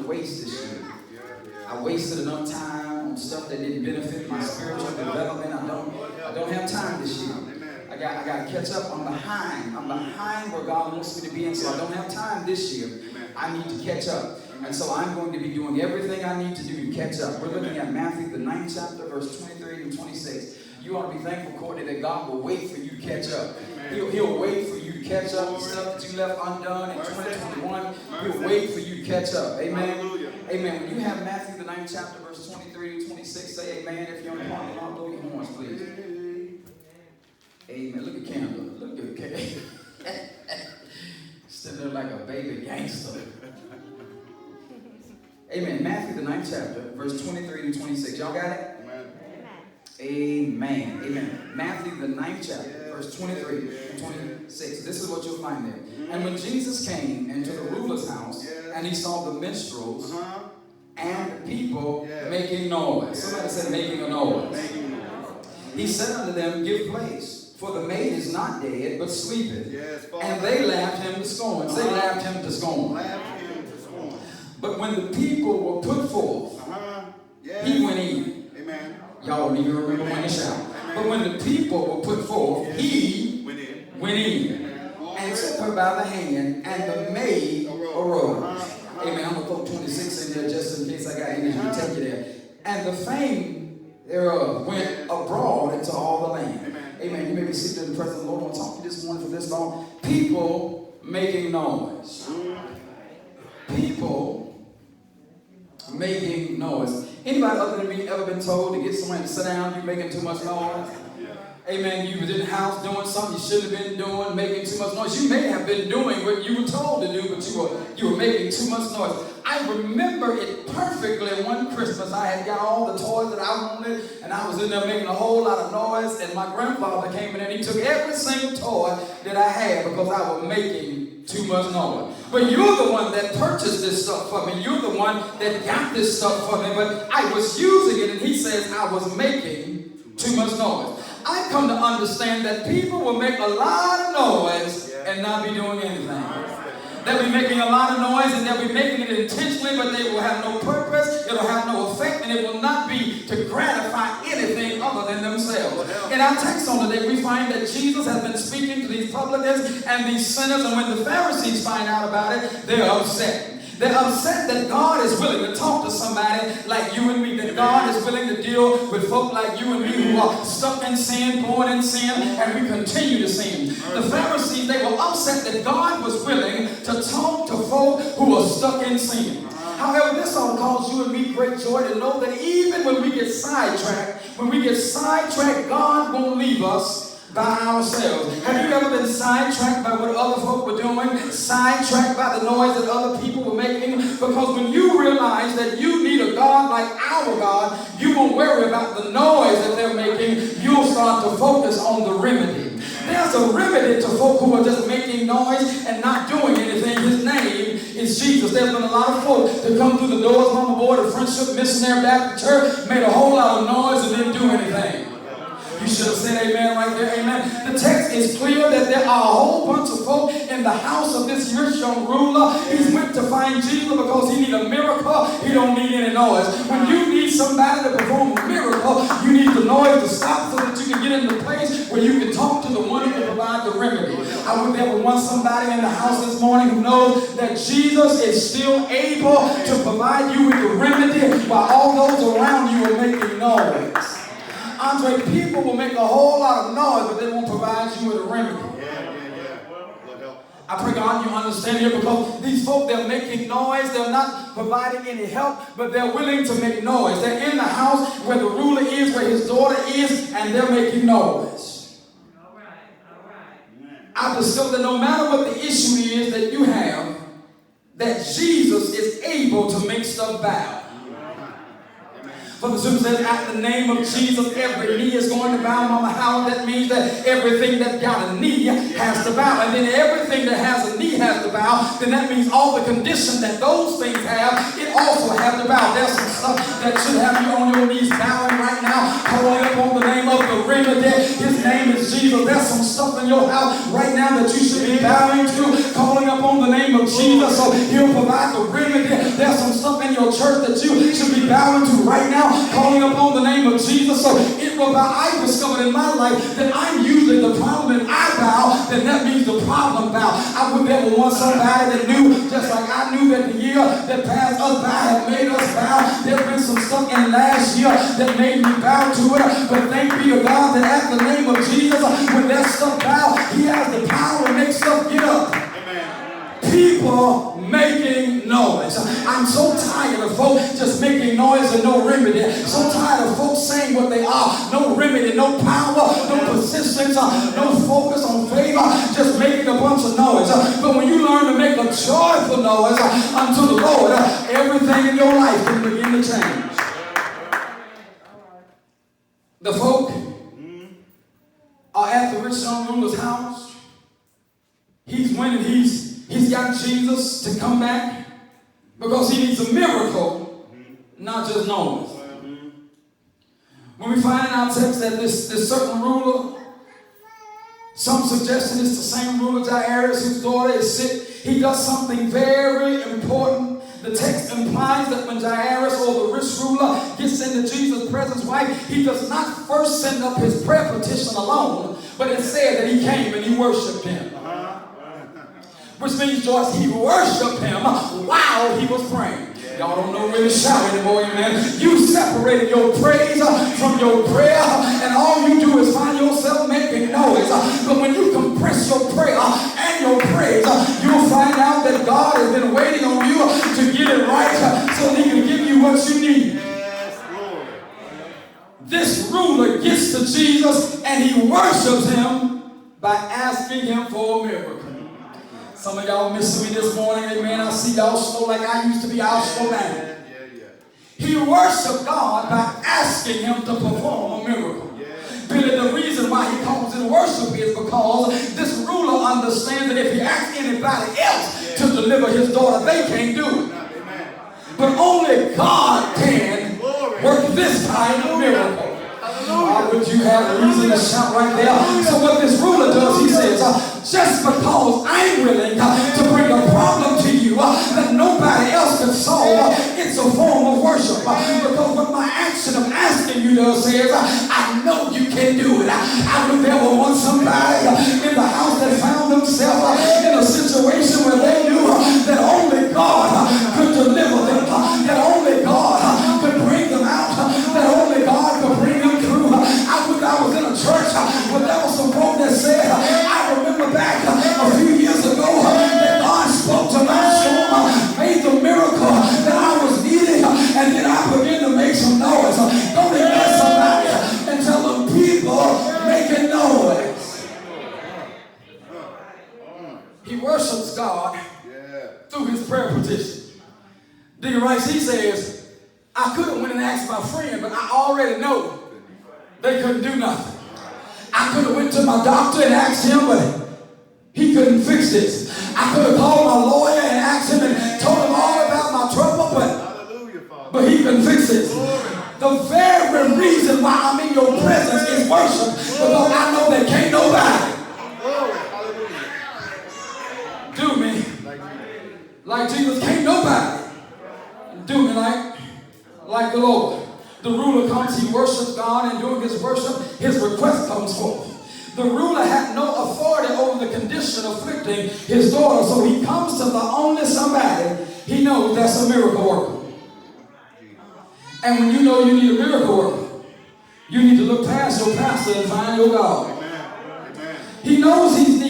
to waste this year. I wasted enough time on stuff that didn't benefit my spiritual development. I don't have time this year. I got to catch up. I'm behind where God wants me to be, and so I don't have time this year. I need to catch up. And so I'm going to be doing everything I need to do to catch up. We're looking at Matthew, the 9th chapter, verse 23 and 26. You ought to be thankful, Courtney, that God will wait for you to catch up. He'll wait for you to catch up. The stuff that you left undone in 2021, He'll wait for you to catch up. Amen? Amen. When you have Matthew, the 9th chapter, verse 23 and 26, say amen. If you're on the parking lot, blow your horns, please. Amen. Look at Canada. Look at Canada. Sitting there like a baby gangster. Amen. Matthew, the 9th chapter, verse 23 to 26. Y'all got it? Amen. Amen. Matthew, the 9th chapter, verse 23 to 26. This is what you'll find there. And when Jesus came into the ruler's house, and he saw the minstrels and people making noise. Somebody said making a noise. He said unto them, give place, for the maid is not dead, but sleepeth. And they laughed him to scorn. They laughed him to scorn. But when the people were put forth, he went in. Amen. Y'all don't even remember when he shouted. But when the people were put forth, he went in and took her by the hand, and the maid arose. Amen. I'm going to throw 26 in there just in case I got anything to take you there. And the fame thereof went abroad into all the land. Amen. You may be seated in the presence of the Lord. I want to talk to you this morning for this long. People making noise. People making noise. Anybody other than me ever been told to get somewhere to sit down? You're making too much noise. Amen. You was in the house doing something you should have been doing, making too much noise. You may have been doing what you were told to do, but you were making too much noise. I remember it perfectly one Christmas. I had got all the toys that I wanted, and I was in there making a whole lot of noise, and my grandfather came in and he took every single toy that I had because I was making too much noise. But you're the one that purchased this stuff for me. You're the one that got this stuff for me, but I was using it, and he says I was making too much noise. I come to understand that people will make a lot of noise and not be doing anything. They'll be making a lot of noise and they'll be making it intentionally, but they will have no purpose, it'll have no effect, and it will not be to gratify anything other than themselves. In our text on today, we find that Jesus has been speaking to these publicans and these sinners, and when the Pharisees find out about it, they're upset. They're upset that God is willing to talk to somebody like you and me, that God is willing to deal with folk like you and me who are stuck in sin, born in sin, and we continue to sin. The Pharisees, they were upset that God was willing to talk to folk who are stuck in sin. However, this ought to cause you and me great joy to know that even when we get sidetracked, God won't leave us by ourselves. Have you ever been sidetracked by what other folk were doing? Sidetracked by the noise that other people were making? Because when you realize that you need a God like our God, you won't worry about the noise that they're making. You'll start to focus on the remedy. There's a remedy to folk who are just making noise and not doing anything. His name is Jesus. There's been a lot of folk to come through the doors on the board of Friendship Missionary Baptist Church, made a whole lot of noise and didn't do anything. You should have said amen right there, amen. The text is clear that there are a whole bunch of folk in the house of this rich young ruler. He's went to find Jesus because he need a miracle. He don't need any noise. When you need somebody to perform a miracle, you need the noise to stop so that you can get in the place where you can talk to the one who can provide the remedy. I would never want somebody in the house this morning who knows that Jesus is still able to provide you with the remedy while all those around you are making noise. Andre, people will make a whole lot of noise, but they won't provide you with a remedy. I pray God you understand here, because these folk, they're making noise. They're not providing any help, but they're willing to make noise. They're in the house where the ruler is, where his daughter is, and they're making noise. All right. I discovered that no matter what the issue is that you have, that Jesus is able to make stuff bow. For the scripture says, at the name of Jesus, every knee is going to bow. Mama Howard, that means that everything that got a knee has to bow. And then everything that has a knee has to bow. Then that means all the condition that those things have, it also has to bow. There's some stuff that should have you on your knees bowing right now, calling upon the name of the remedy. His name is Jesus. There's some stuff in your house right now that you should be bowing to, calling upon the name of Jesus, so he'll provide the remedy. There's there's some stuff in your church that you should be bowing to right now, calling upon the name of Jesus. So it will bow. I discovered in my life that I'm usually the problem, and I bow, then that means the problem bow. I would never want somebody that knew, just like I knew that the year that passed us by had made us bow. There's been some stuff in last year that made me bow to it, but thank be to God that at the name of Jesus, when that stuff bow, he has the power to make stuff get up. People making noise. I'm so tired of folks just making noise and no remedy. So tired of folks saying what they are. No remedy, no power, no persistence, no focus on favor, just making a bunch of noise. But when you learn to make a joyful noise unto the Lord, everything in your life can begin to change. The folk are at the rich young ruler's house. He's winning. He's got Jesus to come back because he needs a miracle, not just noise. When we find in our text that this certain ruler, some suggestion it's the same ruler Jairus whose daughter is sick. He does something very important. The text implies that when Jairus or the rich ruler gets into Jesus' presence, he does not first send up his prayer petition alone, but it said that he came and he worshiped him. Which means, Joyce, he worshiped him while he was praying. Y'all don't know where to shout anymore, amen. You separated your praise from your prayer, and all you do is find yourself making noise. But when you compress your prayer and your praise, you'll find out that God has been waiting on you to get it right so he can give you what you need. This ruler gets to Jesus and he worships him by asking him for a miracle. Some of y'all missing me this morning, amen. I see y'all slow like I used to be. I'll slow down. He worshiped God by asking him to perform a miracle. Really, the reason why he calls it worship is because this ruler understands that if he asks anybody else to deliver his daughter, they can't do it. But only God can work this kind of miracle. Would you have a reason to shout right there? So what this ruler does, he says, just because I'm willing to bring a problem to you that nobody else can solve, it's a form of worship. Because what my action of asking you does says, I know you can do it. I would never want somebody in the house that found themselves in a situation where they knew that only God could deliver them, that only God could bring them out, that only God could bring them through. I was in a church where there was some folk that said, I remember back a few years ago that God spoke to my soul, made the miracle that I was needing, and then I began to make some noise. Don't ignore somebody and tell them people making noise. He worships God through his prayer petition. Deacon Rice, he says, I could have went and asked my friend, but I already know they couldn't do nothing. I could have went to my doctor and asked him, but he couldn't fix this. I could have called my lawyer and asked him and told him all about my trouble, but he couldn't fix it. The very reason why I'm in your presence is worship, because I know that can't nobody do me like Jesus. Can't nobody do me like the Lord. The ruler comes, he worships God, and during his worship, his request comes forth. The ruler had no authority over the condition afflicting his daughter, so he comes to the only somebody he knows that's a miracle worker. And when you know you need a miracle worker, you need to look past your pastor and find your God. He knows he's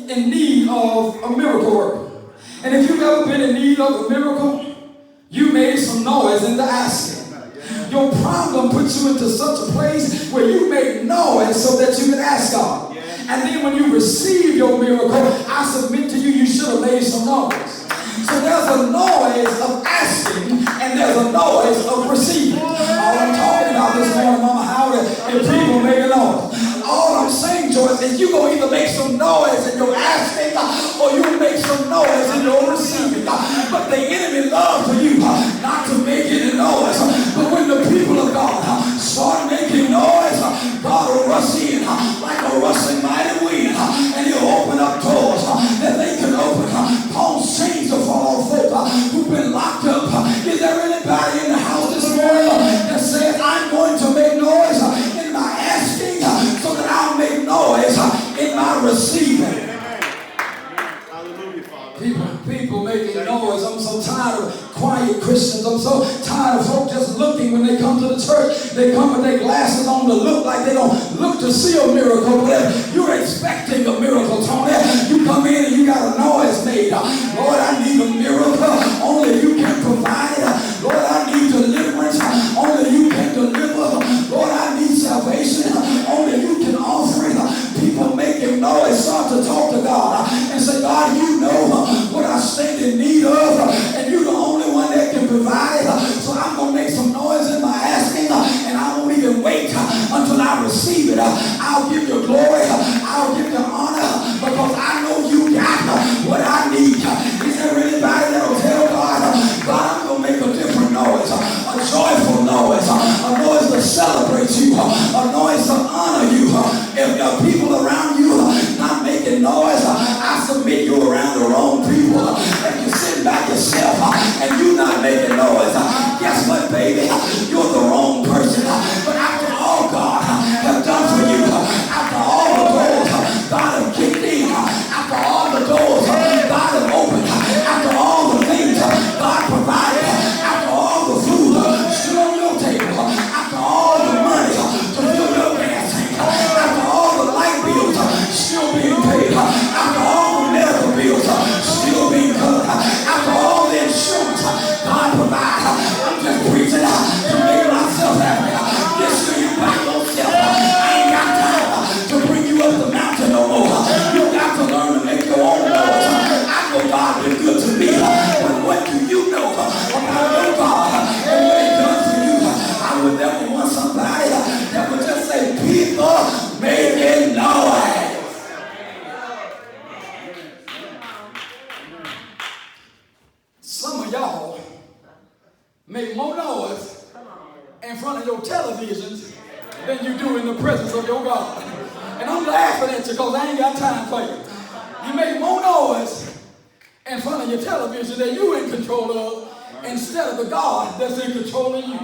in need of a miracle worker. And if you've ever been in need of a miracle, you made some noise in the asking. Your problem puts you into such a place where you make noise so that you can ask God. And then when you receive your miracle, I submit to you, you should have made some noise. So there's a noise of asking and there's a noise of receiving. All I'm talking about this morning, Mama Howard, is people making noise. All I'm saying, Joyce, is you're going to either make some noise in your asking or you'll make some noise in your receiving. But the enemy loves for you not to make any noise. But when the people of God start making noise, God will rush in like a rushing mighty wind, and he'll open up doors that they can open. Paul's chains will fall on folk who've been locked up People making noise. I'm so tired of quiet Christians. I'm so tired of folk just looking when they come to the church. They come with their glasses on to look like they don't look to see a miracle. But if you're expecting a miracle, Tony, you come in and you got a noise made. Lord, I need a miracle. Only you can provide. Lord, I need deliverance. Only you can deliver. Lord, I need salvation. Only you can offer it. People making noise start to talk to God and say, God, you know what I stand in need of, and you're the only one that can provide. So I'm going to make some noise in my asking, and I won't even wait until I receive it. I'll give you glory. I'll give you honor because I know you got what I need. Is there anybody that will tell God, God, I'm going to make a different noise, a joyful noise, a noise to celebrate you, a noise to honor you. If the people around you not making noise, I submit you around the wrong people. If you're sitting by yourself and you're not making noise, guess what, baby? You're the wrong person. But after all God has done for you, after all the doors God has kicked in, after all the doors God has opened, after all the things God provided, after all the food still on your table, after all the money to fill your gas tank, after all the light bills still being paid, after all the medical bills still being covered, after all the insurance God provides, I'm just preaching to make myself happy. This year you by yourself. I ain't got time to bring you up the mountain no more. You got to learn to make your own noise. I know God been good to me, but what do you know about your God and what He done for you? I would never want somebody that would just say, people making noise. Some of y'all make more noise in front of your televisions than you do in the presence of your God. And I'm laughing at you because I ain't got time for you. You make more noise in front of your television that you in control of instead of the God that's in control of you.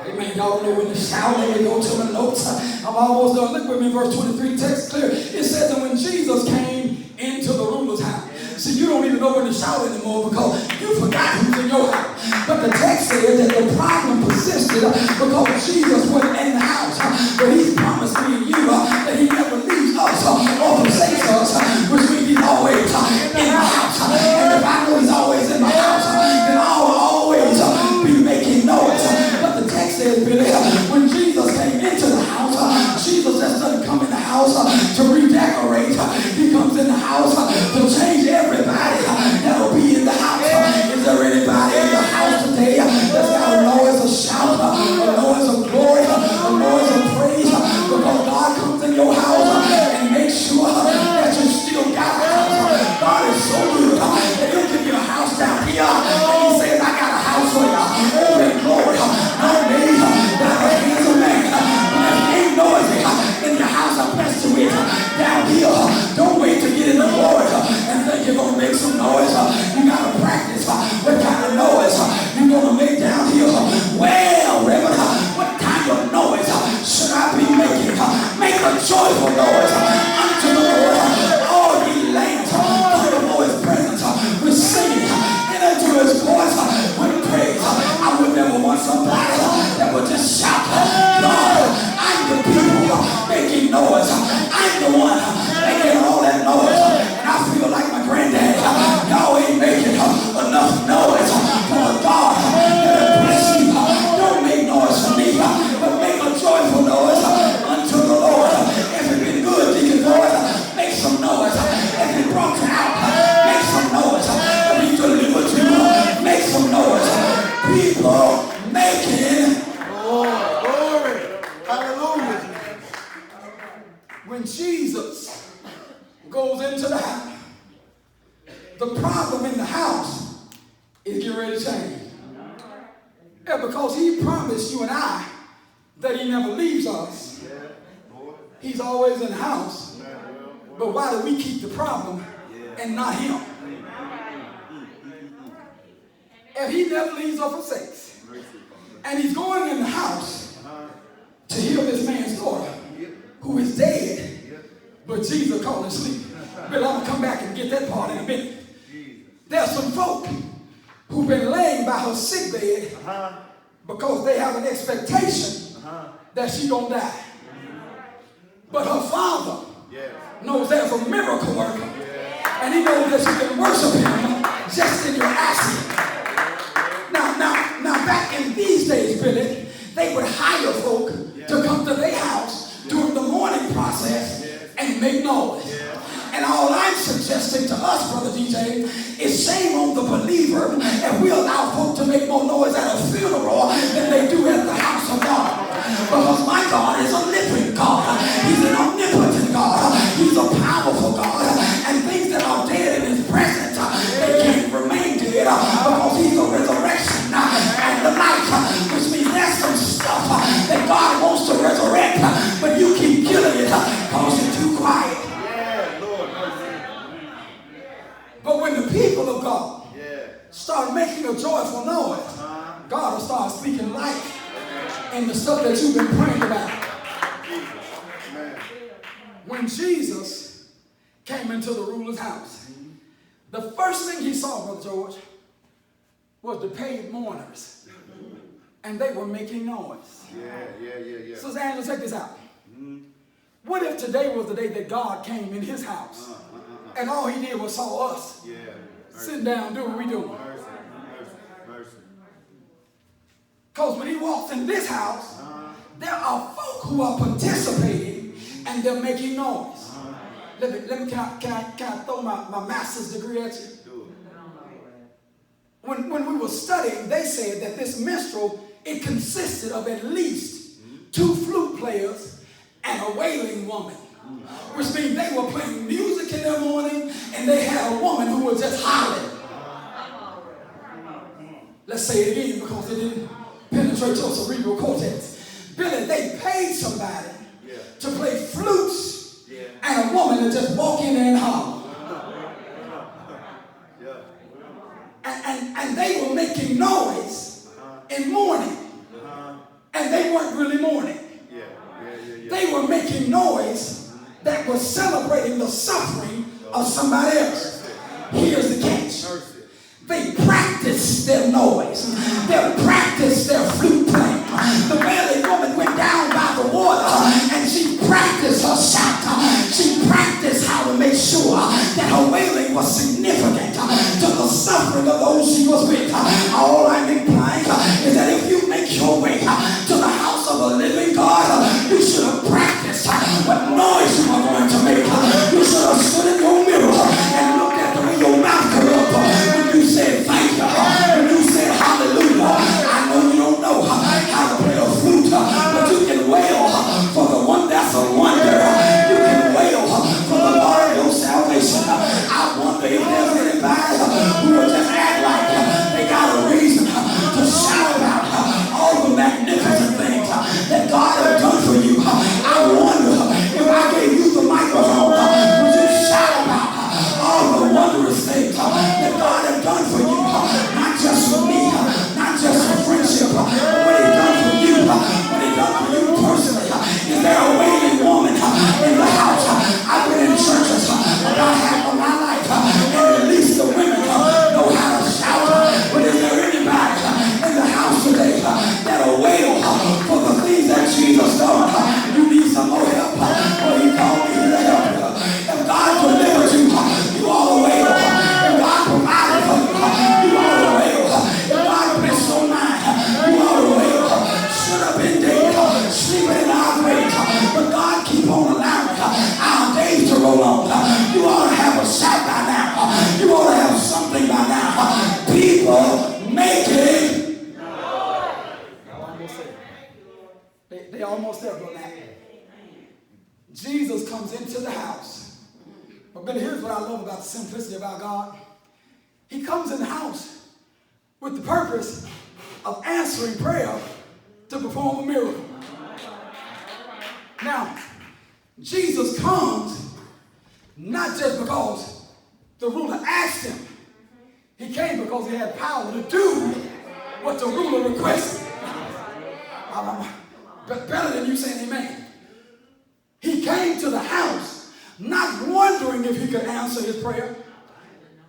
Amen. Y'all know when you shout and you go to the notes. I'm almost done. Look with me, verse 23, text clear. It says that when Jesus came into the ruler's house. See, you don't even know when to shout anymore because you forgot who's in your house. But the text says that the problem persisted because Jesus wasn't in the house. But He's promised me and you that He never leaves us or forsakes us, which means He's always in the house. And if I know He's always in my house, then I'll always be making noise. But the text says, Billy, when Jesus came into the house, Jesus just doesn't come in the house to redecorate. He comes in the house to change everybody that'll be in the house. Is there anybody in the house today that's got a noise of shout, a noise of glory, a noise of praise? Because God comes in your house and makes sure that you still got a house. God is so good that He'll give you a house down here and He says, I got a house for you. Over in glory, not made by the hands of man. But if you ain't noisy in your house, I bless you with down here. Don't wait to get in the glory and think you're going to make some noise. You got to practice what kind of noise you're going to make down here. Well, Reverend, what kind of noise should I be making? Make a joyful noise unto the Lord. All ye lands, come before His presence with singing and unto His voice with praise. I would never want somebody that would just shout, God, I'm the people making noise. I'm the one making all that noise. And I feel like my granddad. Y'all ain't making enough noise for a God that bless you. Don't make noise for me, but make a joyful noise unto the Lord. If it's been good, Deacon Boyd, make some noise. If He brought you out, make some noise. If He delivered you, make some noise. People making glory. Hallelujah. When Jesus goes into the house, the problem in the house is getting ready to change. Yeah, because He promised you and I that He never leaves us. He's always in the house. But why do we keep the problem and not Him? If He never leaves or forsakes, and He's going in the house to heal this man's daughter who is dead, but Jesus called him sleep. But I'm going to come back and get that part in a minute. There's some folk who've been laying by her sick bed because they have an expectation that she's going to die. But her father knows there's a miracle worker. And he knows that you can worship him just in your absence. Now, back in these days, Billy, they would hire folk to come to their house during the morning process and make noise. And all I'm suggesting to us, Brother DJ, is shame on the believer if we allow folk to make more noise at a funeral than they do at the house of God. Because my God is a living God. He's an omnipotent God. He's a powerful God. And things that are dead in his presence, they can't remain dead because he's the resurrection and the life. Which means there's some stuff that God wants to resurrect, but you keep killing it because you're too quiet. But when the people of God start making a joyful noise, God will start speaking life in the stuff that you've been praying about. When Jesus came into the ruler's house, the first thing he saw, Brother George, was the paid mourners. And they were making noise. So, Angela, check this out. What if today was the day that God came in his house and all he did was saw us sitting down doing what we do? Because when he walks in this house, there are folk who are participating and they're making noise. Can I throw my master's degree at you? When we were studying, they said that this minstrel, it consisted of at least 2 flute players and a wailing woman. Which means they were playing music in the morning and they had a woman who was just hollering. Let's say it again because it didn't penetrate your cerebral cortex. Billy, they paid somebody to play flutes and a woman to just walk in there and holler. And they were making noise in mourning. And they weren't really mourning. They were making noise that was celebrating the suffering of somebody else. Here's the catch. They practiced their noise. They practiced their flute playing. The wailing woman went down by the water and she practiced her shout. She practiced how to make sure that her wailing was significant to the suffering of those she was with. All I'm implying is that if you make your way to the house of a living God, you should have practiced what noise you were going to make. You should have stood in your mirror and looked at the way your mouth could up when you said thank you, when you said hallelujah. I know you don't know how to play a flute, but you can wail for the one that's a wonder. You can wail for the Lord of your salvation. I wonder if there's anybody who will just act like they got a reason to shout about all the magnificent things that God has done for you. I wonder if I gave you the microphone, would you shout about all the wondrous things that God has done for you? Not just for me, not just for friendship, but what He's done for you, what He's done for you personally. Is there a wailing woman in the house? I've been in churches about half of my life, and at least the women know how to shout. But is there anybody in the house today that'll wail for the things that Jesus done? You need some more help. Well, He called me to help you. If God delivered you, you ought to wail. If God provided for you, you ought to wail. If God blessed your mind, you ought to wail. Should have been dead, sleeping in our grave, but God keep on allowing our days to roll on. You ought to have a shout by now. You ought to have something by now. People making. They almost there, brother. Jesus comes into the house. But here's what I love about the simplicity of our God. He comes in the house with the purpose of answering prayer to perform a miracle. Now, Jesus comes not just because the ruler asked him. He came because he had power to do what the ruler requested. Better than you saying amen. He came to the house not wondering if he could answer his prayer.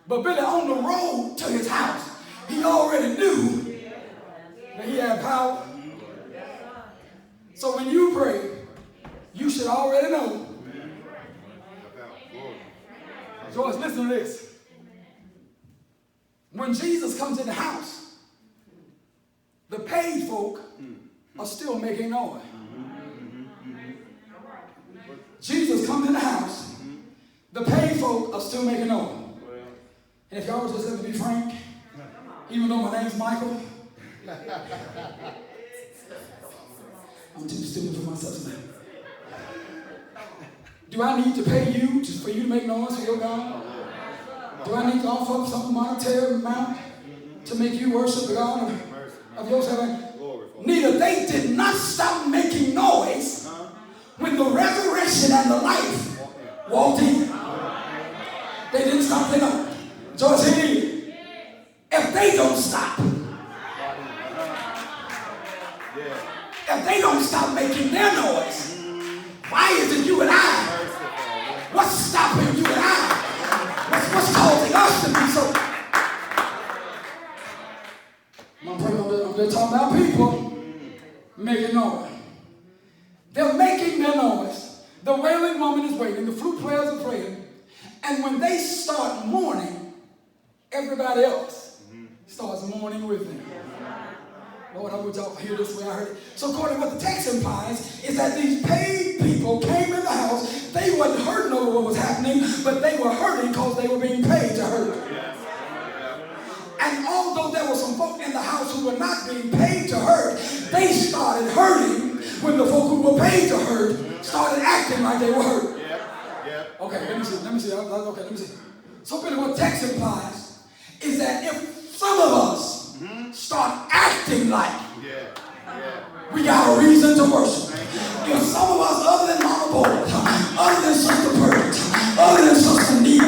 But Billy, on the road to his house, he already knew that he had power. So when you pray, you should already know. George, listen to this. When Jesus comes in the house, the paid folk are still making noise. Jesus comes in the house, the paid folk are still making noise. And if y'all just let me be frank, even though my name's Michael, I'm too stupid for myself now. Do I need to pay you for you to make noise for your God? Do I need to offer up some monetary amount to make you worship the God of yours? Neither they did not stop making noise when the resurrection and the life walked in. They didn't stop their noise. George, if they don't stop, if they don't stop making their noise, why is it you and I? What's stopping you and I? What's causing us to be so? I'm just talking about people making noise. They're making their noise. The wailing woman is wailing. The flute players are playing. And when they start mourning, everybody else starts mourning with them. Lord, I want y'all to hear this way I heard it. So according to what the text implies is that these paid people came in the house. They wasn't hurting over what was happening, but they were hurting because they were being paid to hurt. And although there were some folk in the house who were not being paid to hurt, they started hurting when the folk who were paid to hurt started acting like they were hurt. Okay, let me see. Okay, let me see. So really what the text implies is that if some of us start acting like we got a reason to worship. If some of us, other than Mama Boyd, other than Sister Burt, other than Sister Neva,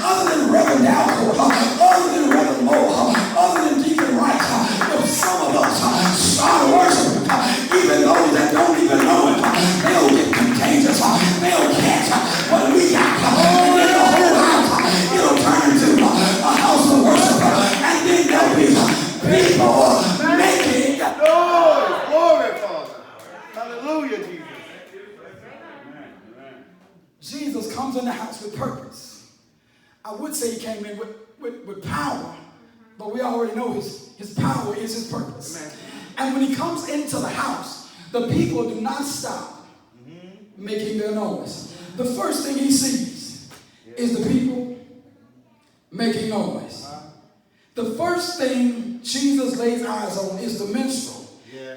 other than Reverend Dalco, other than Reverend Moe, other than Deacon Wright, if some of us start worshiping, even those that don't even know it, they'll get contagious, they'll catch what we got, and then the whole house, it'll turn into a house of worship, and then there'll be people making noise. Glory, Father. Hallelujah, Jesus. Jesus comes in the house with purpose. I would say he came in with power, but we already know his power is his purpose. Amen. And when he comes into the house, the people do not stop making their noise. The first thing he sees is the people making noise. The first thing Jesus lays eyes on is the minstrel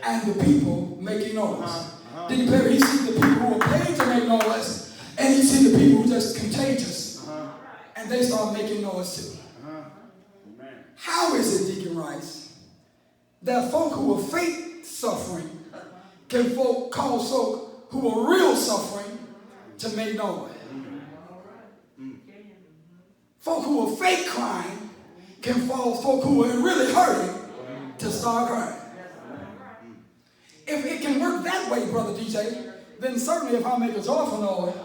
and the people making noise. Then he sees the people who are paid to make noise, and he sees the people who are just contagious, and they start making noise too. How is it, Deacon Rice, that folk who are fake suffering can cause folk who are real suffering to make noise? Folk who are fake crying can cause folk who are really hurting to start crying. If it can work that way, Brother DJ, then certainly if I make a joyful noise,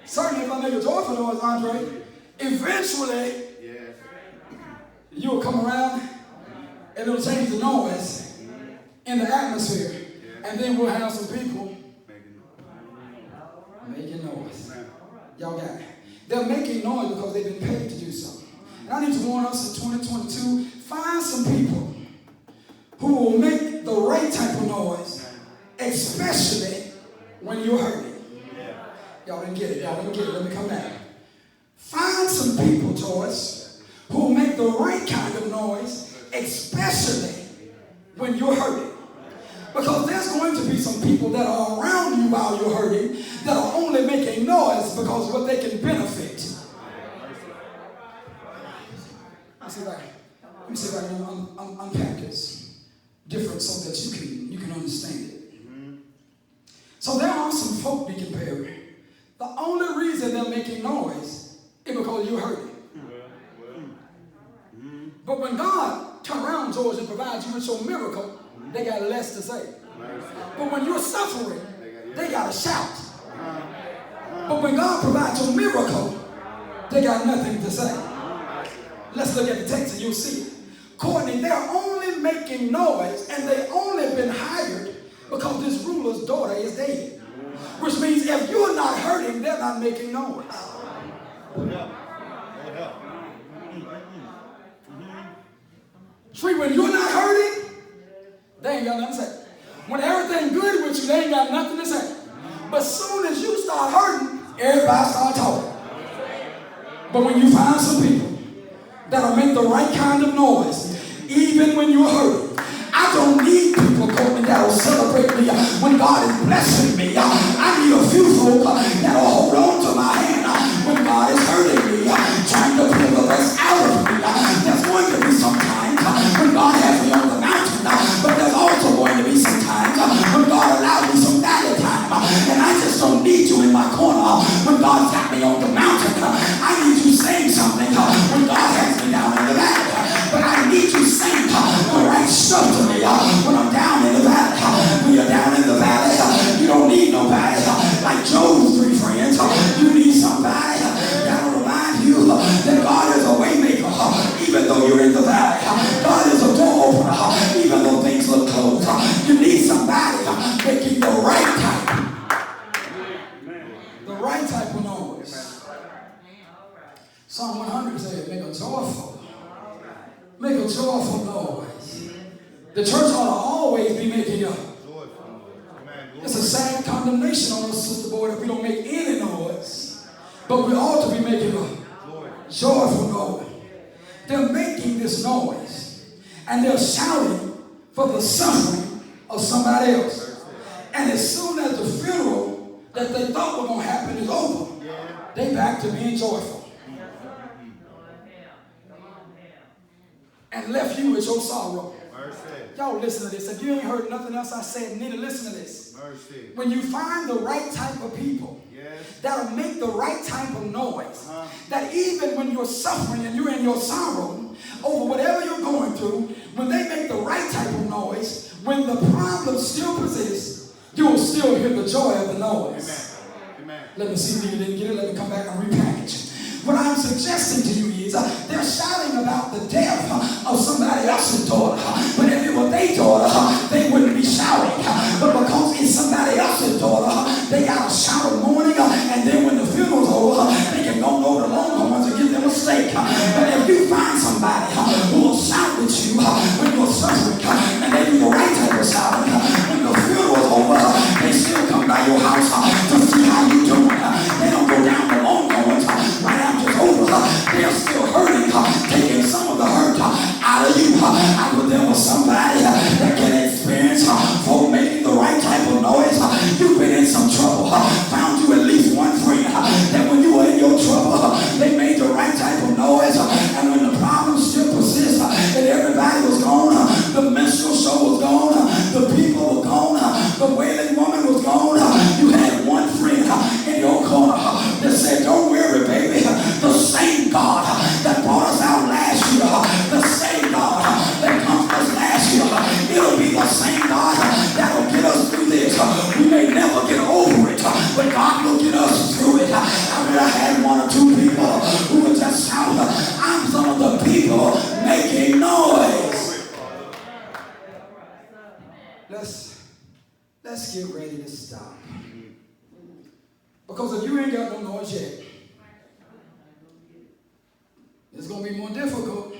certainly if I make a joyful noise, Andre, eventually you'll come around and it'll change the noise in the atmosphere. And then we'll have some people making noise. Y'all got it. They're making noise because they've been paid to do so. And I need to warn us in 2022, find some people who will make the right type of noise, especially when you're hurting. Y'all didn't get it. Let me come back. Find some people, Joyce, who will make the right kind of noise, especially when you're hurting. Because there's going to be some people that are around you while you're hurting that are only making noise because of what they can benefit. Let me see if I can unpack this different so that you can understand it. So there are some folk, Deacon Perry, the only reason they're making noise is because you're hurting. But when God turns around, George, and provides you with your miracle, they got less to say. But when you're suffering, they got to shout. But when God provides your miracle, They got nothing to say. Let's look at the text and you'll see it. Courtney, they're only making noise, and they only been hired because this ruler's daughter is dead. Which means if you're not hurting, they're not making noise. See, when you're not hurting, they ain't got nothing to say. When everything good with you, they ain't got nothing to say. But soon as you start hurting, everybody start talking. But when you find some people that'll make the right kind of noise, even when you're hurting, I don't need people coming that'll celebrate me when God is blessing me. I need a few folk that'll hold on to my hand when God is hurting me, trying to pull the best out of me. There's going to be some times when God has me on the mountain, but there's also going to be some times when God allows me some valley time. And I just don't need you in my corner when God's got me on the mountain. I need you saying something when God has me down in the valley. But I need you saying the right stuff to me when I'm down in the valley. When you're down in the valley, you don't need nobody. Like Job's 3 friends, you need somebody that'll remind you that God is a way maker, even though you're in the valley. God is a door opener, even though things look closed. You need somebody making the right type. The right type of noise. Psalm 100 says, make a joyful noise. The church ought to always be making a. It's a sad condemnation on us, Sister Boyd, if we don't make any noise. But we ought to be making a joyful noise. They're making this noise, and they're shouting for the suffering of somebody else. And as soon as the funeral that they thought was going to happen is over, they back to being joyful. And left you with your sorrow. Mercy. Y'all listen to this. If you ain't heard nothing else I said, need to listen to this. Mercy. When you find the right type of people, that'll make the right type of noise, that even when you're suffering and you're in your sorrow over whatever you're going through, when they make the right type of noise, when the problem still persists, you'll still hear the joy of the noise. Amen. Let me see if you didn't get it. Let me come back and repackage it. What I'm suggesting to you is they're shouting about the death of somebody else's daughter. But if it were their daughter, they wouldn't be shouting. But because it's somebody else's daughter, they got to shout of mourning. And then when the funeral's over, they can go over the Longhorns and give them a steak. But if you find somebody who will shout with you when you're suffering, and they do the right type of shouting, when the funeral's over, they still come by your house to see how you doing. They don't go down the Longhorns right after it's over. They're still hurting, taking some of the hurt out of you. I was there with somebody that can experience for making the right type of noise. You've been in some trouble. Found you at least one friend that when you were in your trouble, they made the right type of noise. And when the problem still persists, and everybody was gone, the minstrel show was gone, the people were gone, the wailing woman was gone, you had one friend in your corner that said, don't worry, baby, the same God that brought us out last year, the same God that comes us last year, it'll be the same God that'll get us through this. We may never get over it, but God will get us through it. I mean, I had 1 or 2 people who would just shout, I'm some of the people making noise. Let's get ready to stop. Because if you ain't got no noise yet, it's going to be more difficult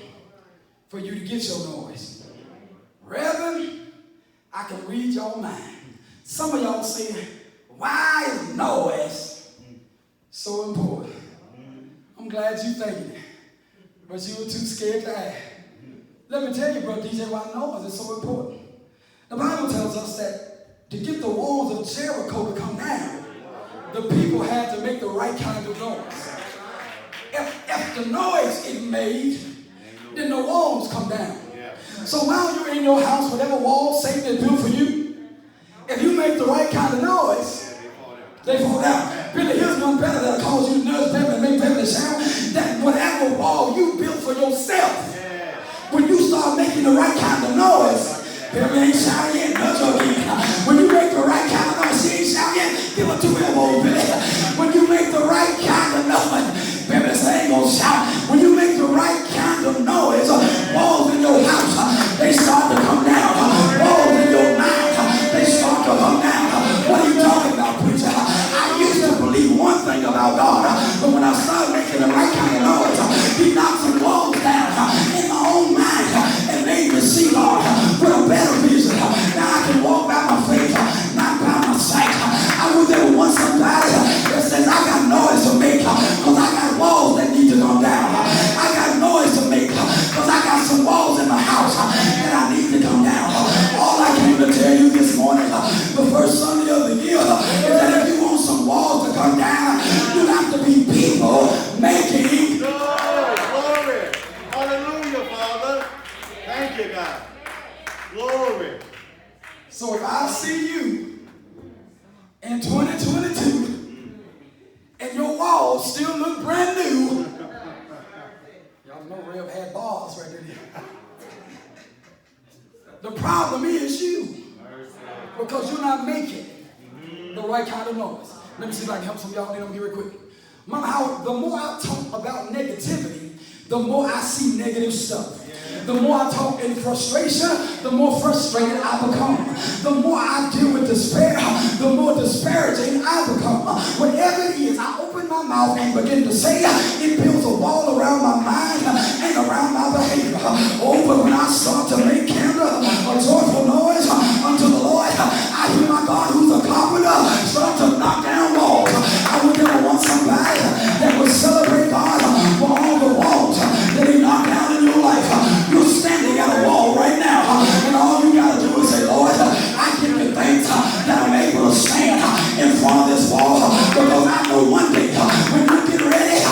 for you to get your noise. Reverend, I can read your mind. Some of y'all saying, why is noise so important? I'm glad you thinking it, but you were too scared to ask. Let me tell you, Brother DJ, why noise is so important. The Bible tells us that to get the walls of Jericho to come down, the people had to make the right kind of noise. If the noise is made, then the walls come down. So while you're in your house, whatever walls Satan has built for you, if you make the right kind of noise, they fall down. Billy, here's one better that'll cause you to nudge Beverly and make Beverly shout. That whatever wall you built for yourself, when you start making the right kind of noise, Beverly ain't shouting yet, nudge her again. When you make the right kind of noise, she ain't shouting yet, give her 2 elbows, Billy. When you make the right kind of noise, Beverly say, will shout. When you make the right kind of noise, walls in your house, they start to come down. Walls in your mind, they start to come down. What are you talking about, preacher? I used to believe one thing about God, but when I started making the right kind of noise, he knocked some walls down in my own mind and made me see God with a better vision. Now I can walk by my faith, not by my sight. I was there once somebody that says I got noise to make because I got walls that need to come down. I got noise to make because I got some walls in my house that I need to come down. All I came to tell you this morning, the first Sunday of the year, is that if you want some walls to come down, you have to be people making. Glory. Hallelujah, Father. Thank you, God. Glory. So if I see you in 2022 and your walls still look brand new, y'all know Rev had balls right there. The problem is you, because you're not making the right kind of noise. Let me see if I can help some of y'all. Then I'm here real quick. Mama, how the more I talk about negativity, the more I see negative stuff. The more I talk in frustration, the more frustrated I become. The more I deal with despair, the more disparaging I become. Whatever it is, I open my mouth and begin to say, it builds a wall around my mind and around my behavior. Oh, but when I start to make a joyful noise unto the Lord, I hear my God, who's a carpenter, start to knock down walls. I would never want somebody that would celebrate God for all the walls that he knocked down in your life. You're standing at a wall right now, and all you got to do is say, Lord, I give you thanks that I'm able to stand in front of this wall, because I know one day when you get ready,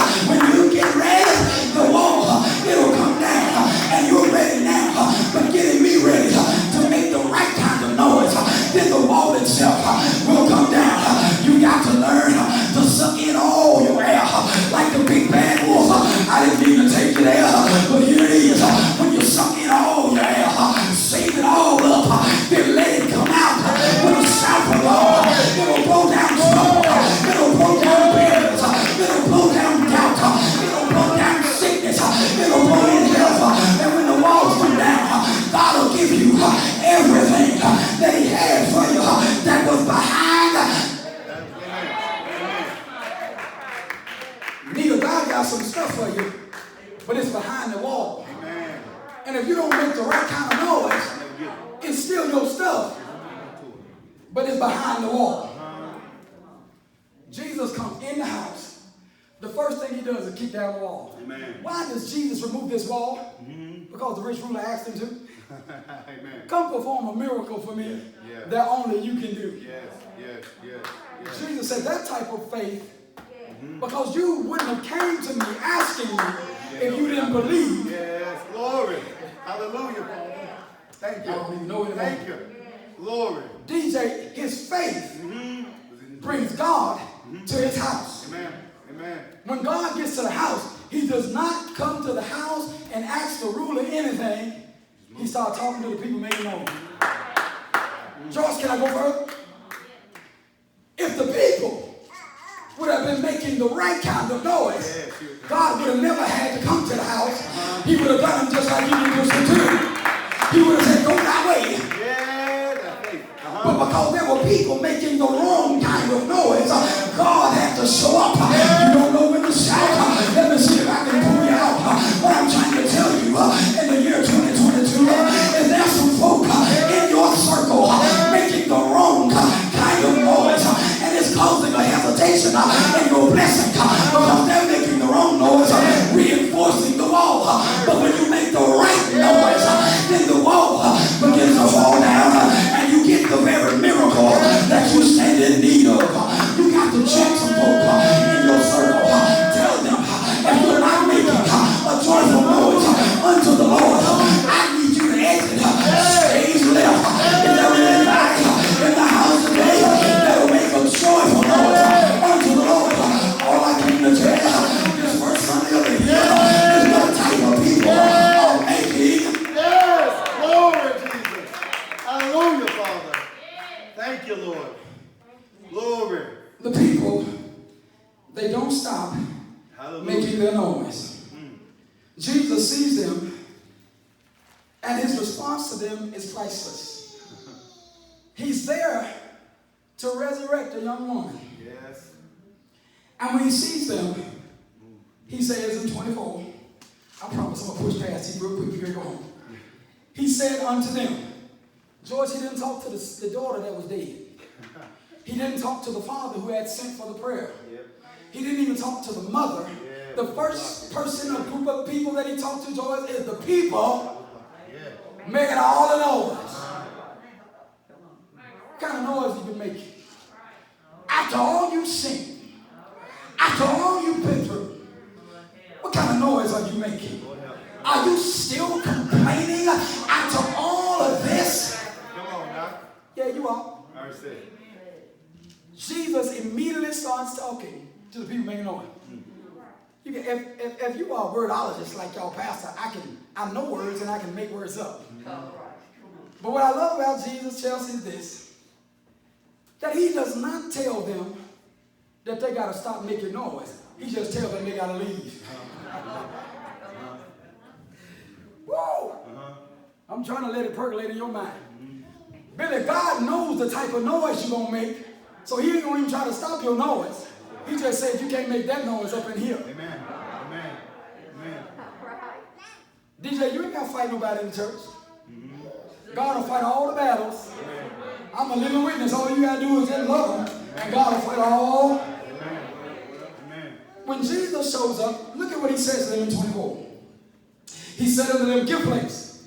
the wall, it'll come down, and you're ready now, but getting me ready to make the right kind of noise, then the wall itself will come down. You got to learn to suck in all your air, like the big bad wolf. I didn't mean to take it there, but here it is. When you suck in all your air, save it all up, then let it come out with a shout of love. It'll blow down trouble, it'll blow down bitterness, it'll blow down doubt, it'll blow down sickness, it'll blow in health. And when the walls come down, God will give you everything that he had for you that was behind. Neither God got some stuff for you, but it's behind the wall. Amen. And if you don't make the right kind of noise, it's still your stuff, but it's behind the wall. Jesus comes in the house. The first thing he does is kick down the wall. Amen. Why does Jesus remove this wall? Because the rich ruler asked him to. Amen. Come perform a miracle for me Yeah. that only you can do. Yes. Jesus said that type of faith, because you wouldn't have came to me asking me if you didn't believe. Yes. Glory. Hallelujah, Father. Thank you. I don't even know it. Thank you. Glory. DJ, his faith brings God to his house. Amen. Amen. When God gets to the house, he does not come to the house and ask the ruler anything. He starts talking to the people making noise. George, can I go further? If the people would have been making the right kind of noise, God would have never had to come to the house. He would have done it just like he did with the two. He would have said, go that way. But because there were people making the wrong kind of noise, God had to show up. You don't know when to shout. Let me see if I can pull you out. What I'm trying to tell you in the year 2022 is there's some folk in your circle making the wrong kind of noise, and it's causing a hesitation in your blessing because they're making the wrong noise, reinforcing the wall. But when you make the right noise, then the wall begins to fall down, and you get the very miracle that you stand in need of. You got to check some folk in your circle. Tell them, if you're not making a joyful noise unto the Lord, I need you to exit stage left. Is there anybody in the house today that will make a joyful noise unto the Lord? All I came to tell you this first Sunday of the year is what type of people are making. Yes. Glory, Jesus. Hallelujah, Father. Thank you, Lord. Glory. The people Jesus sees them, and his response to them is priceless. He's there to resurrect a young woman. Yes. And when he sees them, he says in 24, I promise I'm going to push past these real quick before we go home. He said unto them, George, he didn't talk to the daughter that was dead. He didn't talk to the father who had sent for the prayer. He didn't even talk to the mother. The first person or group of people that he talked to, George, is the people making all the noise. What kind of noise you been making? After all you've seen, after all you've been through, what kind of noise are you making? Are you still complaining after all of this? Come on now. Yeah, you are. I said. Jesus immediately starts talking to the people making noise. You can, if you are a wordologist like y'all pastor, I know words and I can make words up. But what I love about Jesus, Chelsea, is this: that he does not tell them that they got to stop making noise. He just tells them they got to leave. Whoa! I'm trying to let it percolate in your mind. Billy, God knows the type of noise you're going to make, so he ain't going to even try to stop your noise. He just said you can't make that noise up in here. Amen. Amen. Amen. DJ, you ain't got to fight nobody in the church. God will fight all the battles. I'm a living witness. All you got to do is just love him, and God will fight all. When Jesus shows up, look at what he says to them in 24. He said unto them, give place.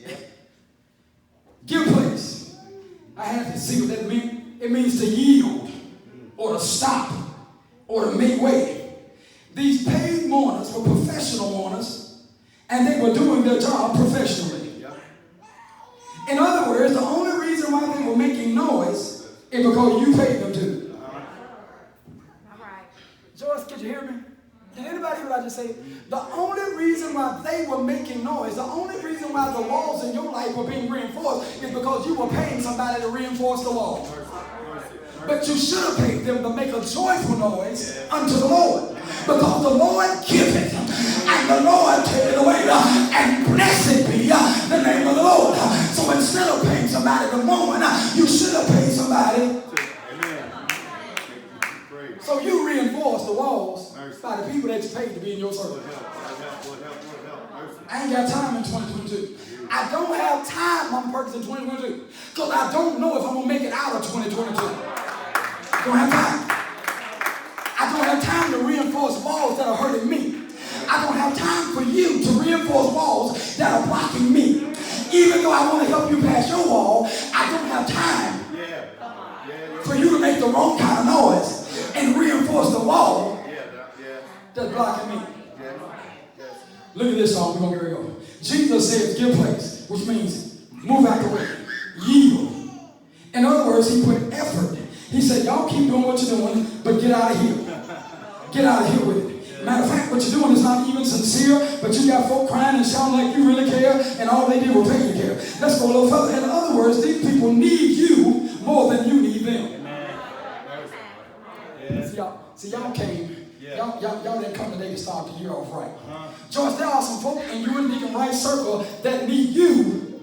Give place. I have to see what that means. It means to yield, or to stop, or to make way. These paid mourners were professional mourners, and they were doing their job professionally. In other words, the only reason why they were making noise is because you paid them to. Joyce, could you hear me? Did anybody hear what I just said? The only reason why they were making noise, the only reason why the walls in your life were being reinforced is because you were paying somebody to reinforce the wall. But you should have paid them to make a joyful noise unto the Lord. Because the Lord giveth, and the Lord taketh away, and blessed be the name of the Lord. So instead of paying somebody the moment, you should have paid somebody. So you reinforce the walls by the people that you paid to be in your service. I ain't got time in 2022. I don't have time on purpose in 2022 because I don't know if I'm going to make it out of 2022. I don't have time. I don't have time to reinforce walls that are hurting me. I don't have time for you to reinforce walls that are blocking me. Even though I want to help you pass your wall, I don't have time for you to make the wrong kind of noise and reinforce the wall that's blocking me. Look at this song. We're going to get ready to go. Jesus says, give place, which means move out the way. Yield. In other words, he put effort. He said, y'all keep doing what you're doing, but get out of here. Get out of here with it. Matter of fact, what you're doing is not even sincere, but you got folk crying and shouting like you really care, and all they did was pay you care. Let's go a little further. In other words, these people need you more than you need them. See, y'all came. Y'all didn't come today to start the year off right. George, there are some folk in you and Deacon Wright's circle that need you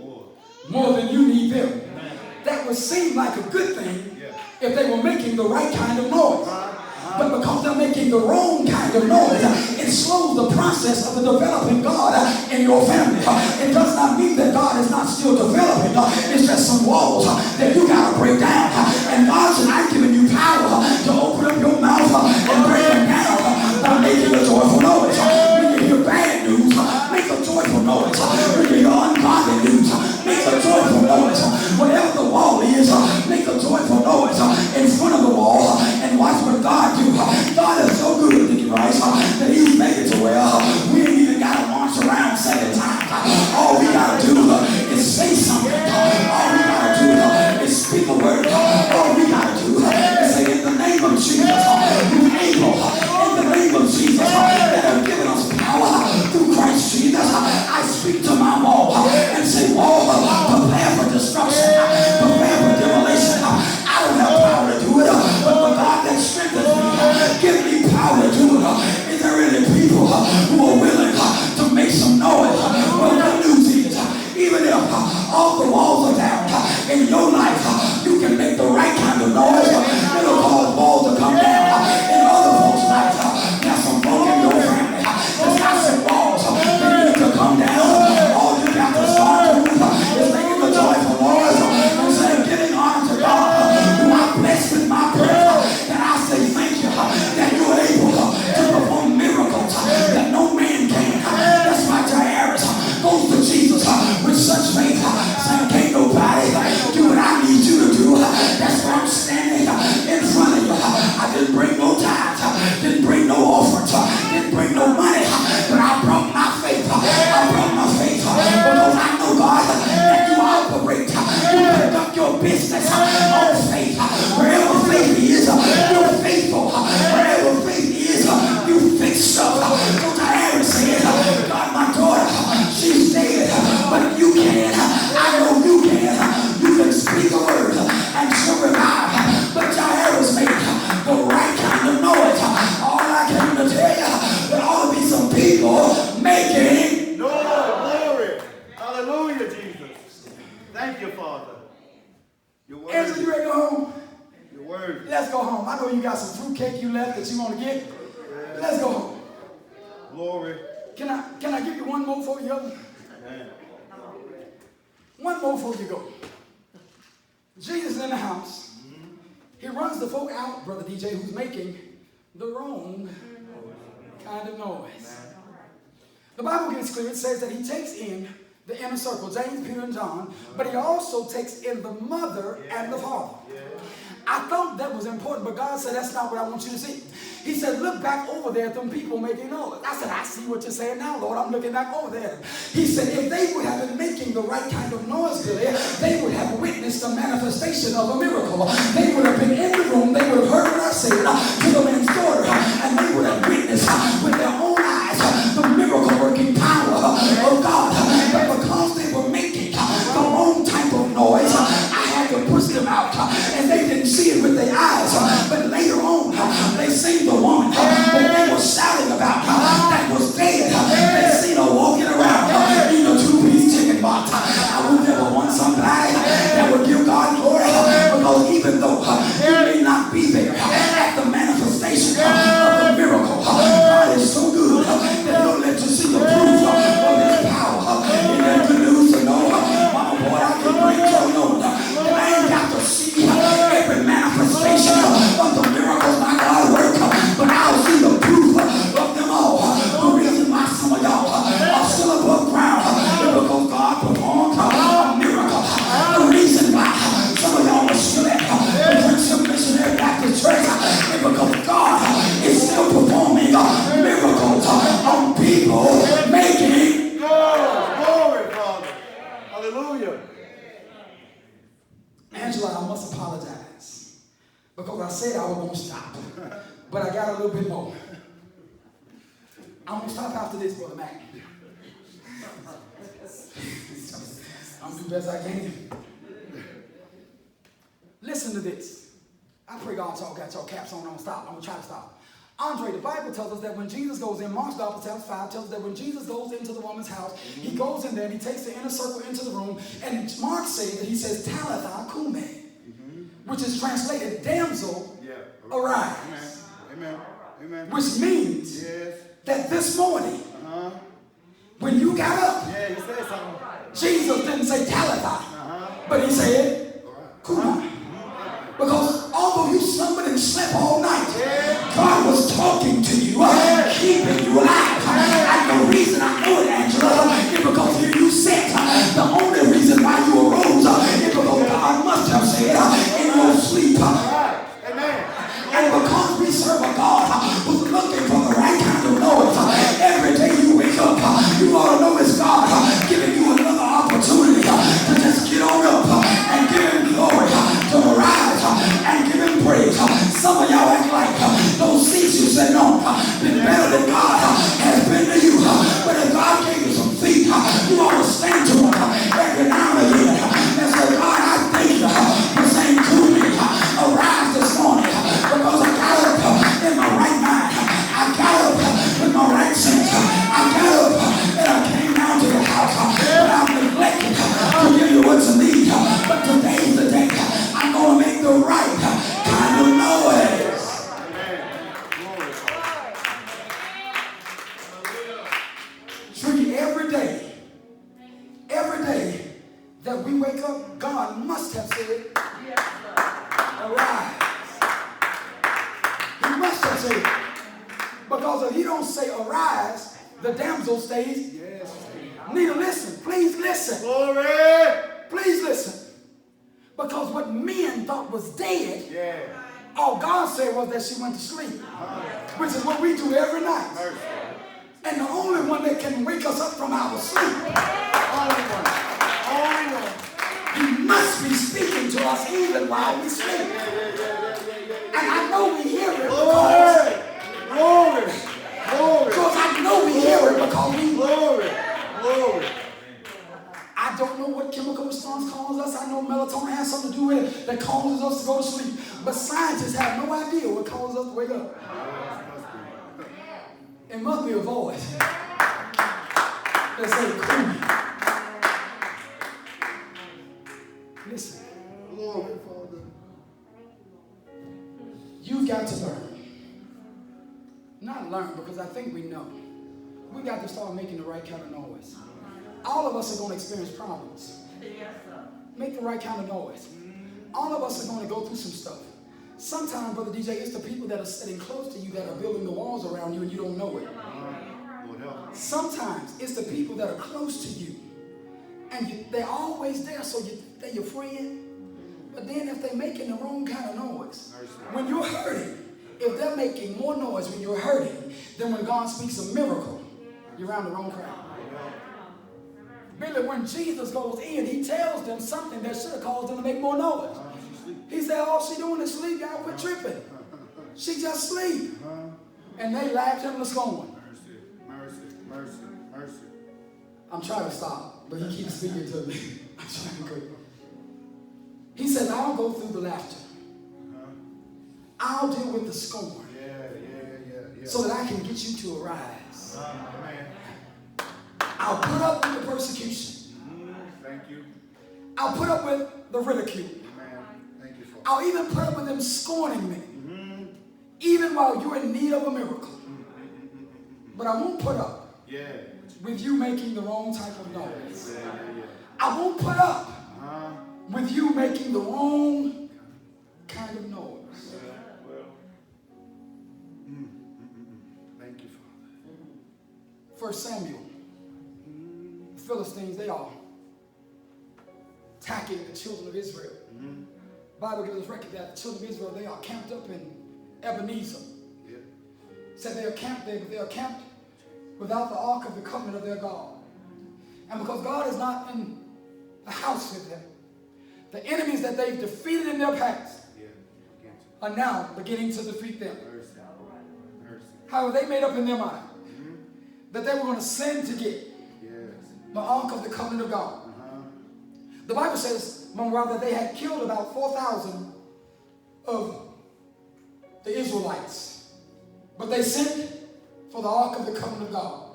more than you need them. That would seem like a good thing if they were making the right kind of noise. But because they're making the wrong kind of noise, it slows the process of the developing God in your family. It does not mean that God is not still developing. It's just some walls that you got to break down. And God said, I've given you power to open up your mouth and break them down by making a joyful noise. When you hear bad news, make a joyful noise. When you hear ungodly news, make a joyful noise. Whatever the wall is, make a joyful noise in front of the wall and watch what God do. God is so good, Deacon Rice, that he's made it to where we ain't even got to march around 7 times. All we got to do is say something. All we got to do is speak a word. All we got to do is say, in the name of Jesus, you're able. In the name of Jesus, that have given us power through Christ Jesus. I speak to my wall and say, wall, prepare for destruction. Prepare for demolition. I don't have power to do it, but the God that strengthens me, give me power to do it. Is there any people who are willing to make some noise let's go home. I know you got some fruitcake you left that you want to get. Let's go home. Glory. Can I give you one more before you go? One more before you go. Jesus is in the house. He runs the folk out, Brother DJ, who's making the wrong kind of noise. The Bible gets clear. It says that he takes in the inner circle, James, Peter, and John, but he also takes in the mother and the father. I thought that was important, but God said, that's not what I want you to see. He said, look back over there at them people making noise. I said, I see what you're saying now, Lord. I'm looking back over there. He said, if they would have been making the right kind of noise, Billy, they would have witnessed the manifestation of a miracle. They would have been in the room. They would have heard what I said to the man's daughter, and they would have witnessed with their own eyes the miracle-working power of God. But because they were making the wrong type of noise, I had to push them out, and they didn't see it with their eyes. But later on, they seen the woman that they were shouting about that was dead. They seen her walking around in a two-piece chicken box. I would never want somebody that would give God glory, because even though you may not be there at the manifestation of the miracle, God is so good that he'll let you see the proof of his power. Isn't that good news to know? Mama, boy, I can bring you know that I ain't got to see every manifestation of the miracles my God work, but I'll see the proof of them all. The reason why some of y'all are still above ground is because God performed a miracle. The reason why some of y'all are still at the Prince of Missionary Baptist Church is because God is still performing miracles on people making Glory, Father. Hallelujah. Angela, I must apologize because I said I was going to stop, but I got a little bit more. I'm going to stop after this, Brother Mac. I'm doing the best I can. Listen to this. I pray God y'all got your caps on. I'm going to stop. I'm going to try to stop. Andre, the Bible tells us that when Jesus goes in, Mark's Gospel tells 5 tells us that when Jesus goes into the woman's house, he goes in there and he takes the inner circle into the room, and Mark says that he says, Talitha Kume, which is translated, damsel, arise. Amen. Which means that this morning, when you got up, He said something. Jesus didn't say Talitha, but he said, Kume. Because although you slumbered and slept all night, God was talking to you, keeping you alive. And the reason I know it, Angela, is because here you sit. The only reason why you arose is because God must have said in your sleep. Amen. And because we serve a God who's looking for the right kind of noise, every day you wake up, you ought to know it's God giving you another opportunity to just get on up and give him glory, to arise and give him praise. Some of y'all act like those seats you sit on been better than God has been to you. But if God gave you some feet, you ought to stand to him every now and again and say, God, I thank you for saying to me, arise this morning, because I got up in my right mind. I got up with my right sense. I got up and I came down to the house. But I've neglected to give you what you need. But today's the day I'm going to make the right kind of noise. Treat every day that we wake up, God must have said, arise. He must have said it. Because if he don't say arise, the damsel stays. Nita, listen. Please listen. Glory. Please listen. Because what men thought was dead, all God said was that she went to sleep. Which is what we do every night. And the only one that can wake us up from our sleep, only one, he must be speaking to us even while we sleep. And I know we hear it because I know we hear it because we Glory. I don't know what chemical response causes us. I know melatonin has something to do with it that causes us to go to sleep. But scientists have no idea what causes us to wake up. It must be a voice that says, cool. Listen. Glory, Father. think we know. We got to start making the right kind of noise. All of us are going to experience problems. Make the right kind of noise. All of us are going to go through some stuff. Sometimes, Brother DJ, it's the people that are sitting close to you that are building the walls around you and you don't know it. Sometimes it's the people that are close to you and they're always there, so they're your friend. But then if they're making the wrong kind of noise, when you're hurting, if they're making more noise when you're hurting than when God speaks a miracle, you're around the wrong crowd. Really, when Jesus goes in, he tells them something that should have caused them to make more noise. He said, all she doing is sleep. Y'all quit tripping. She just sleep. And they laughed him to scorn. Mercy. I'm trying to stop, but he keeps speaking to me. I'm trying to go. He said, I'll go through the laughter. I'll deal with the scorn. Yeah. So that I can get you to arise. I'll put up with the persecution. Thank you. I'll put up with the ridicule. Thank you, Father. I'll even put up with them scorning me. Even while you're in need of a miracle. But I won't put up with you making the wrong type of noise. I won't put up with you making the wrong kind of noise. Thank you, Father. 1 Samuel. The Philistines, they are attacking the children of Israel. The Bible gives us record that the children of Israel, they are camped up in Ebenezer. Said they are camped there, but they are camped without the ark of the covenant of their God. And because God is not in the house with them, the enemies that they've defeated in their past are now beginning to defeat them. However, they made up in their mind that they were going to send to get the ark of the covenant of God. The Bible says, that they had killed about 4,000 of the Israelites. But they sent for the ark of the covenant of God.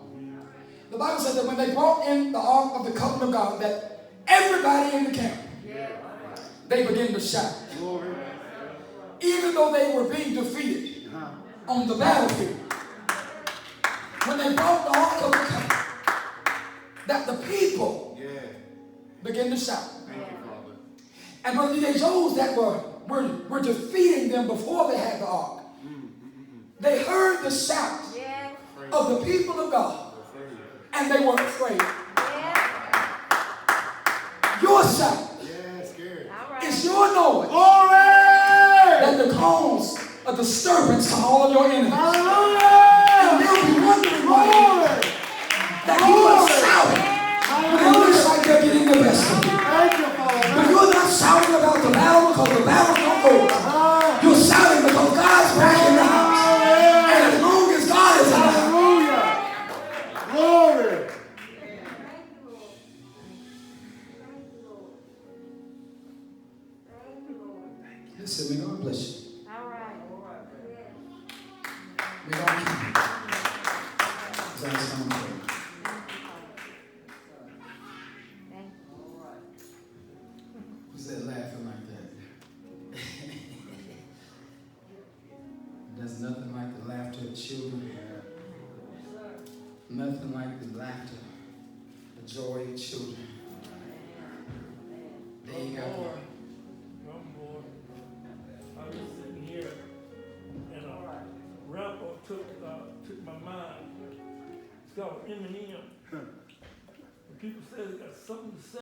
The Bible says that when they brought in the ark of the covenant of God, that everybody in the camp, they began to shout. Even though they were being defeated on the battlefield. When they brought the ark of the covenant, that the people began to shout. And Brother DJ, those that were defeating them before they had the ark, they heard the shout of the people of God, and they were afraid. Your shout is your noise that the cause a disturbance to all of your enemies. And they'll be wondering why that you are shouting when it looks like they're getting the best of you. But you're not shouting about the battle because the battle's not over. You're shouting because God's back in the house. And as long as God is in the house. Glory. Listen, may God bless you. All right. May God keep you. As I sound prayer. Who's that laughing like that? There's nothing like the laughter of children. Nothing like the laughter, the joy of children. They ain't got one. I was sitting here and a rapper took my mind. It's called Eminem. And people say they got something to say.